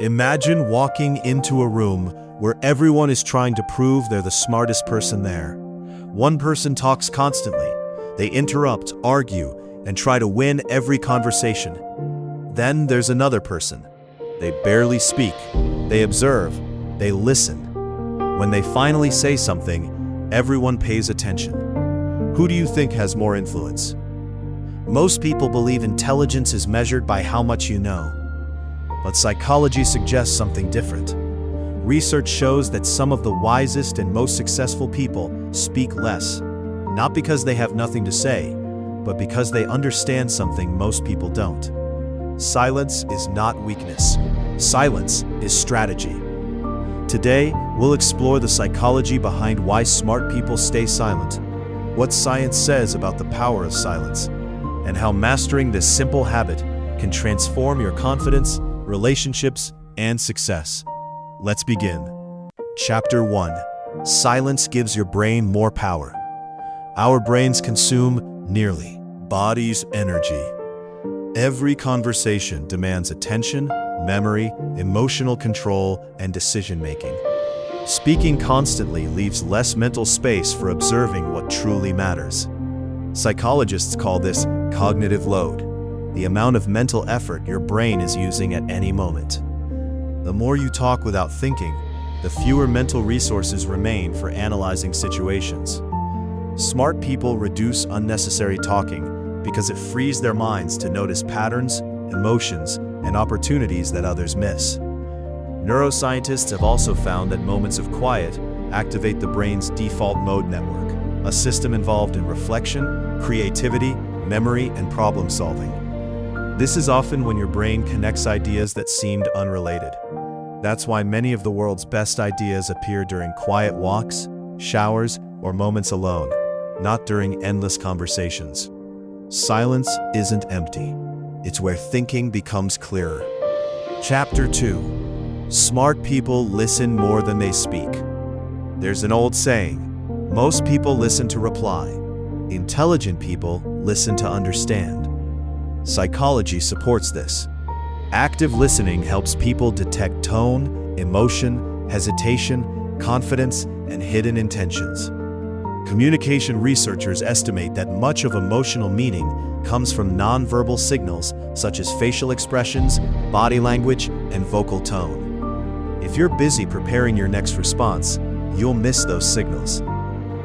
Imagine walking into a room where everyone is trying to prove they're the smartest person there. One person talks constantly. They interrupt, argue, and try to win every conversation. Then there's another person. They barely speak. They observe. They listen. When they finally say something, everyone pays attention. Who do you think has more influence? Most people believe intelligence is measured by how much you know. But psychology suggests something different. Research shows that some of the wisest and most successful people speak less, not because they have nothing to say, but because they understand something most people don't. Silence is not weakness. Silence is strategy. Today, we'll explore the psychology behind why smart people stay silent, what science says about the power of silence, and how mastering this simple habit can transform your confidence, relationships, and success. Let's begin. Chapter 1. Silence gives your brain more power. Our brains consume nearly body's energy. Every conversation demands attention, memory, emotional control, and decision-making. Speaking constantly leaves less mental space for observing what truly matters. Psychologists call this cognitive load, the amount of mental effort your brain is using at any moment. The more you talk without thinking, the fewer mental resources remain for analyzing situations. Smart people reduce unnecessary talking because it frees their minds to notice patterns, emotions, and opportunities that others miss. Neuroscientists have also found that moments of quiet activate the brain's default mode network, a system involved in reflection, creativity, memory, and problem solving. This is often when your brain connects ideas that seemed unrelated. That's why many of the world's best ideas appear during quiet walks, showers, or moments alone, not during endless conversations. Silence isn't empty. It's where thinking becomes clearer. Chapter 2. Smart people listen more than they speak. There's an old saying, most people listen to reply. Intelligent people listen to understand. Psychology supports this. Active listening helps people detect tone, emotion, hesitation, confidence, and hidden intentions. Communication researchers estimate that much of emotional meaning comes from nonverbal signals such as facial expressions, body language, and vocal tone. If you're busy preparing your next response, you'll miss those signals.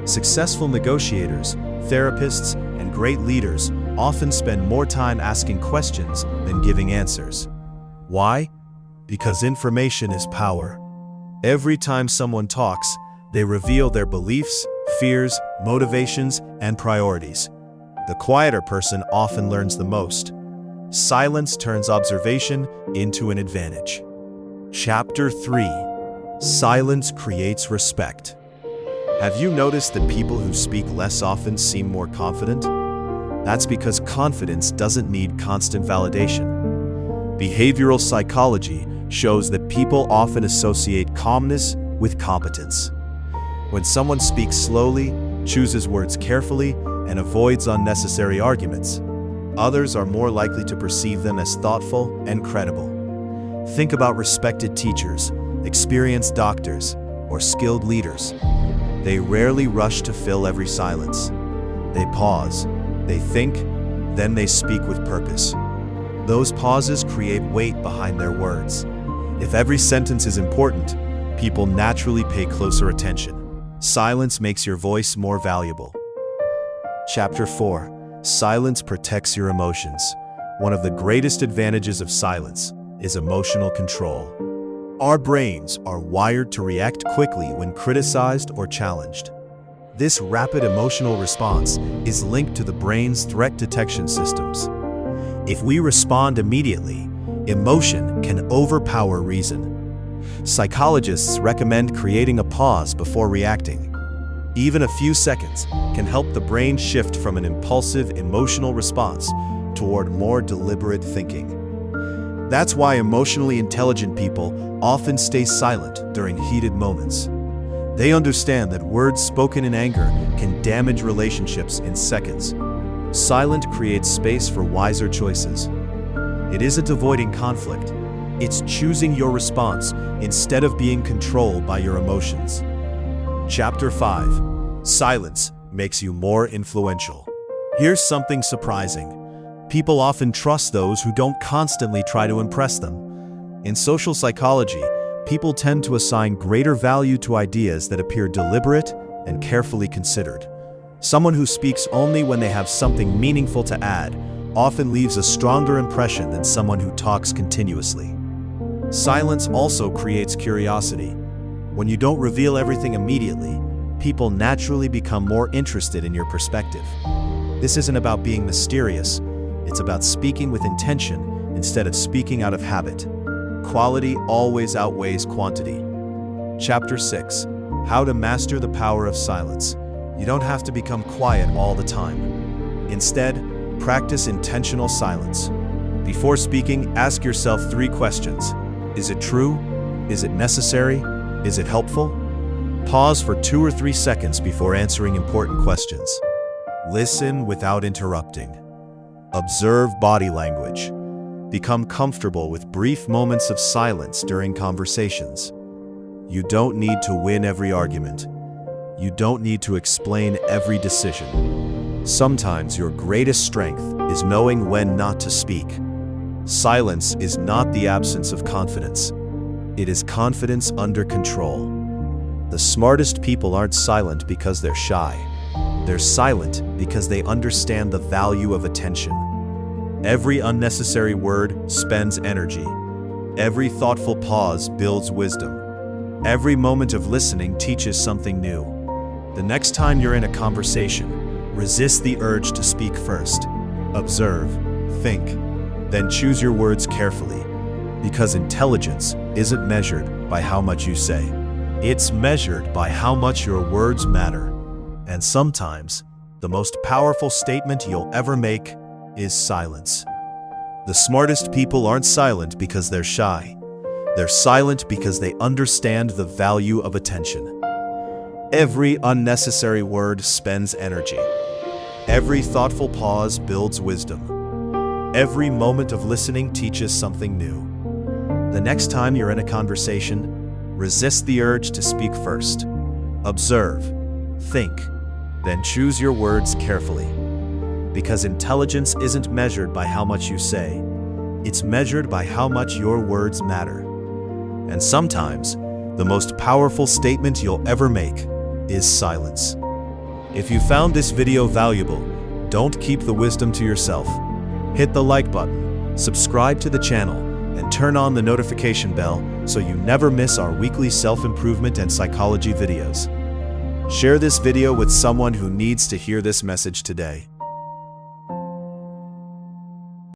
Successful negotiators, therapists, and great leaders often spend more time asking questions than giving answers. Why? Because information is power. Every time someone talks, they reveal their beliefs, fears, motivations, and priorities. The quieter person often learns the most. Silence turns observation into an advantage. Chapter 3. Silence creates respect. Have you noticed that people who speak less often seem more confident? That's because confidence doesn't need constant validation. Behavioral psychology shows that people often associate calmness with competence. When someone speaks slowly, chooses words carefully, and avoids unnecessary arguments, others are more likely to perceive them as thoughtful and credible. Think about respected teachers, experienced doctors, or skilled leaders. They rarely rush to fill every silence. They pause, they think, then they speak with purpose. Those pauses create weight behind their words. If every sentence is important, people naturally pay closer attention. Silence makes your voice more valuable. Chapter 4. Silence protects your emotions. One of the greatest advantages of silence is emotional control. Our brains are wired to react quickly when criticized or challenged. This rapid emotional response is linked to the brain's threat detection systems. If we respond immediately, emotion can overpower reason. Psychologists recommend creating a pause before reacting. Even a few seconds can help the brain shift from an impulsive emotional response toward more deliberate thinking. That's why emotionally intelligent people often stay silent during heated moments. They understand that words spoken in anger can damage relationships in seconds. Silence creates space for wiser choices. It isn't avoiding conflict, It's choosing your response instead of being controlled by your emotions. Chapter 5. Silence makes you more influential. Here's something surprising. People often trust those who don't constantly try to impress them. In social psychology, people tend to assign greater value to ideas that appear deliberate and carefully considered. Someone who speaks only when they have something meaningful to add often leaves a stronger impression than someone who talks continuously. Silence also creates curiosity. When you don't reveal everything immediately, people naturally become more interested in your perspective. This isn't about being mysterious, it's about speaking with intention instead of speaking out of habit. Quality always outweighs quantity. Chapter 6. How to master the power of silence. You don't have to become quiet all the time. Instead, practice intentional silence. Before speaking, ask yourself 3 questions. Is it true? Is it necessary? Is it helpful? Pause for 2 or 3 seconds before answering important questions. Listen without interrupting. Observe body language. Become comfortable with brief moments of silence during conversations. You don't need to win every argument. You don't need to explain every decision. Sometimes your greatest strength is knowing when not to speak. Silence is not the absence of confidence. It is confidence under control. The smartest people aren't silent because they're shy. They're silent because they understand the value of attention. Every unnecessary word spends energy. Every thoughtful pause builds wisdom. Every moment of listening teaches something new. The next time you're in a conversation, resist the urge to speak first. Observe, think, then choose your words carefully. Because intelligence isn't measured by how much you say. It's measured by how much your words matter. And sometimes, the most powerful statement you'll ever make is silence. The smartest people aren't silent because they're shy. They're silent because they understand the value of attention. Every unnecessary word spends energy. Every thoughtful pause builds wisdom. Every moment of listening teaches something new. The next time you're in a conversation, resist the urge to speak first. Observe, think, then choose your words carefully. Because intelligence isn't measured by how much you say. It's measured by how much your words matter. And sometimes, the most powerful statement you'll ever make is silence. If you found this video valuable, don't keep the wisdom to yourself. Hit the like button, subscribe to the channel, and turn on the notification bell so you never miss our weekly self-improvement and psychology videos. Share this video with someone who needs to hear this message today.